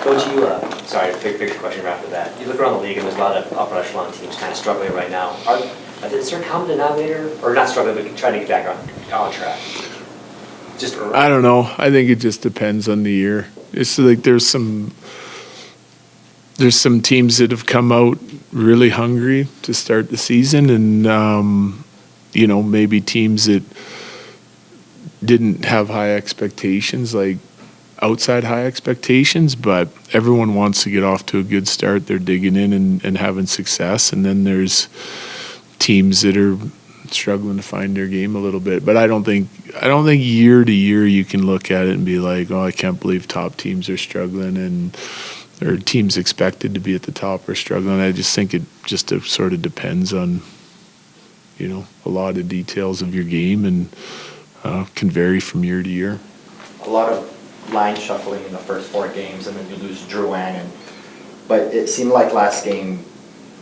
Coach, sorry, big picture question right after that. You look around the league and there's a lot of upper echelon teams kind of struggling right now. Is there a common denominator, or not struggling, but trying to get back on track? Just early? I don't know. I think it just depends on the year. It's like there's some teams that have come out really hungry to start the season, and maybe teams that didn't have high expectations, like outside high expectations, but everyone wants to get off to a good start. They're digging in and having success, and then there's teams that are struggling to find their game a little bit. But I don't think year to year you can look at it and be like, oh, I can't believe top teams are struggling or teams expected to be at the top are struggling. I just think it just sort of depends on, a lot of details of your game, and can vary from year to year. A lot of line shuffling in the first 4 games, and then you lose Drouin. But it seemed like last game,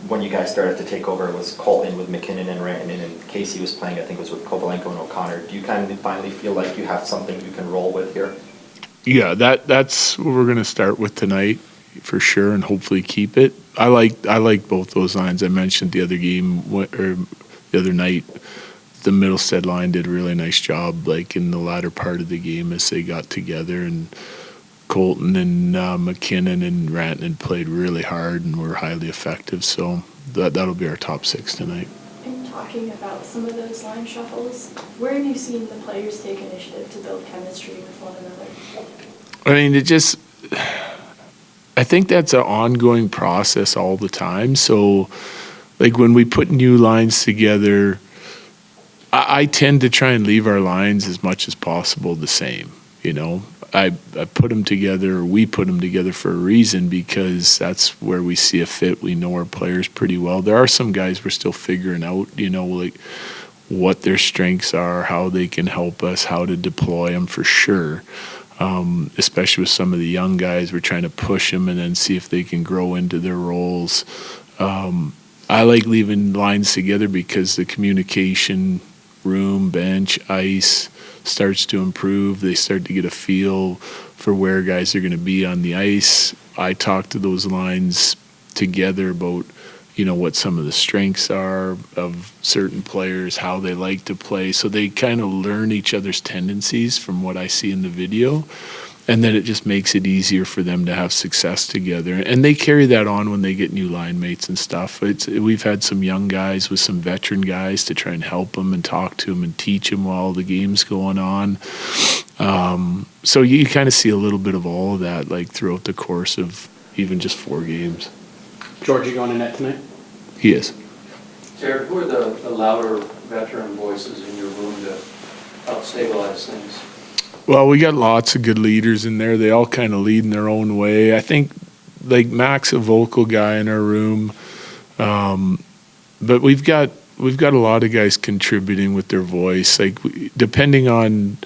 when you guys started to take over, it was Colton with McKinnon and Rantanen, and Casey was playing, I think it was with Kovalenko and O'Connor. Do you kind of finally feel like you have something you can roll with here? Yeah, that's what we're going to start with tonight for sure, and hopefully keep it. I like both those lines. I mentioned the other game, or the other night, the Middlestead line did a really nice job, like in the latter part of the game as they got together, and Colton and McKinnon and Rantanen played really hard and were highly effective. So that'll be our top 6 tonight. And talking about some of those line shuffles, where have you seen the players take initiative to build chemistry with one another? I mean, I think that's an ongoing process all the time. So, like when we put new lines together, I tend to try and leave our lines as much as possible the same. I put them together, or we put them together for a reason, because that's where we see a fit. We know our players pretty well. There are some guys we're still figuring out, like what their strengths are, how they can help us, how to deploy them for sure. Especially with some of the young guys, we're trying to push them and then see if they can grow into their roles. I like leaving lines together because the communication, room, bench, ice, starts to improve. They start to get a feel for where guys are going to be on the ice. I talk to those lines together about, what some of the strengths are of certain players, how they like to play. So they kind of learn each other's tendencies from what I see in the video. And then it just makes it easier for them to have success together. And they carry that on when they get new line mates and stuff. We've had some young guys with some veteran guys to try and help them and talk to them and teach them while the game's going on. So you kind of see a little bit of all of that, like throughout the course of even just 4 games. George, you going to net tonight? He is. Jared, who are the louder veteran voices in your room to help stabilize things? Well, we got lots of good leaders in there. They all kind of lead in their own way. I think, like Mac's a vocal guy in our room, but we've got a lot of guys contributing with their voice. Like depending on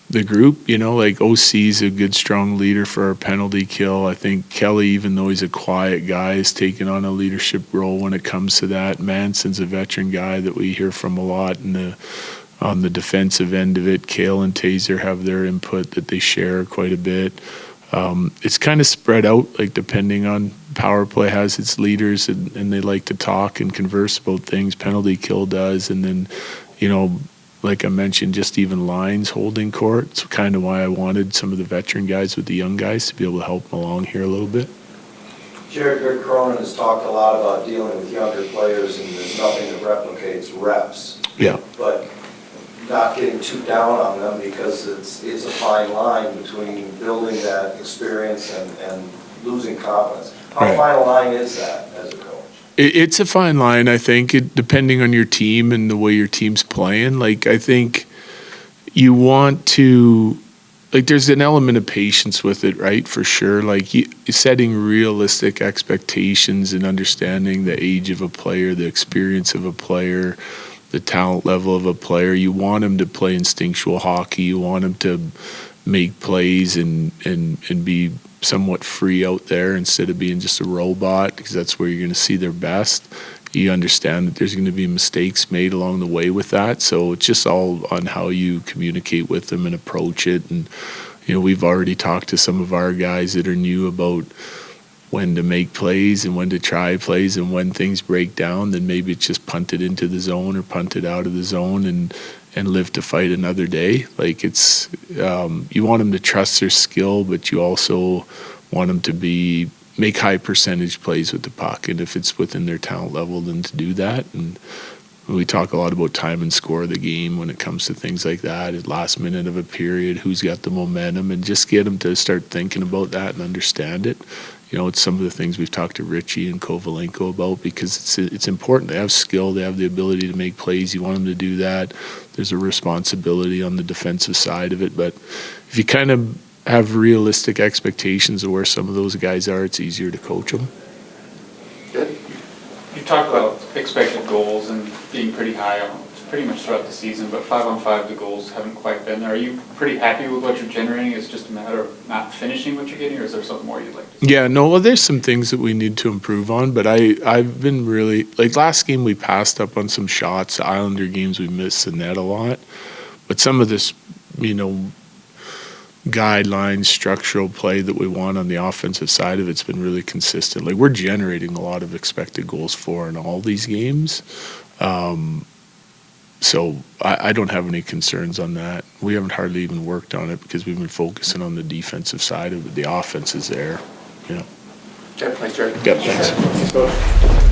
the group, like OC's a good, strong leader for our penalty kill. I think Kelly, even though he's a quiet guy, is taking on a leadership role when it comes to that. Manson's a veteran guy that we hear from a lot on the defensive end of it. Kale and Taser have their input that they share quite a bit. It's kind of spread out, like depending on power play has its leaders and they like to talk and converse about things. Penalty kill does, and then, like I mentioned, just even lines holding court. It's kind of why I wanted some of the veteran guys with the young guys to be able to help them along here a little bit. Jared, Rick Cronin has talked a lot about dealing with younger players, and there's nothing that replicates reps. Yeah. But not getting too down on them, because it's a fine line between building that experience and losing confidence. How fine a line is that as a coach? It's a fine line, I think, depending on your team and the way your team's playing. Like, I think you want to, like, there's an element of patience with it, right, for sure. Like, setting realistic expectations and understanding the age of a player, the experience of a player, the talent level of a player. You want him to play instinctual hockey. You want him to make plays and be somewhat free out there instead of being just a robot, because that's where you're going to see their best. You understand that there's going to be mistakes made along the way with that. So it's just all on how you communicate with them and approach it. And, we've already talked to some of our guys that are new about when to make plays and when to try plays, and when things break down, then maybe it's just punt it into the zone or punt it out of the zone and live to fight another day. Like it's, you want them to trust their skill, but you also want them to make high percentage plays with the puck. And if it's within their talent level, then to do that. And we talk a lot about time and score of the game when it comes to things like that, at last minute of a period, who's got the momentum, and just get them to start thinking about that and understand it. It's some of the things we've talked to Richie and Kovalenko about, because it's important. They have skill, they have the ability to make plays. You want them to do that. There's a responsibility on the defensive side of it. But if you kind of have realistic expectations of where some of those guys are, it's easier to coach them. Good. You talked about expected goals and being pretty high on pretty much throughout the season, but 5-on-5, the goals haven't quite been there. Are you pretty happy with what you're generating? Is it just a matter of not finishing what you're getting, or is there something more you'd like to see? Yeah, no, well, there's some things that we need to improve on, but I've been really, like last game we passed up on some shots, the Islander games we missed the net a lot, but some of this, guidelines, structural play that we want on the offensive side of it's been really consistent. Like we're generating a lot of expected goals for in all these games. So I don't have any concerns on that. We haven't hardly even worked on it because we've been focusing on the defensive side of it. The offense is there. Okay, thanks, Jerry. Yeah, thanks. Thanks, Coach.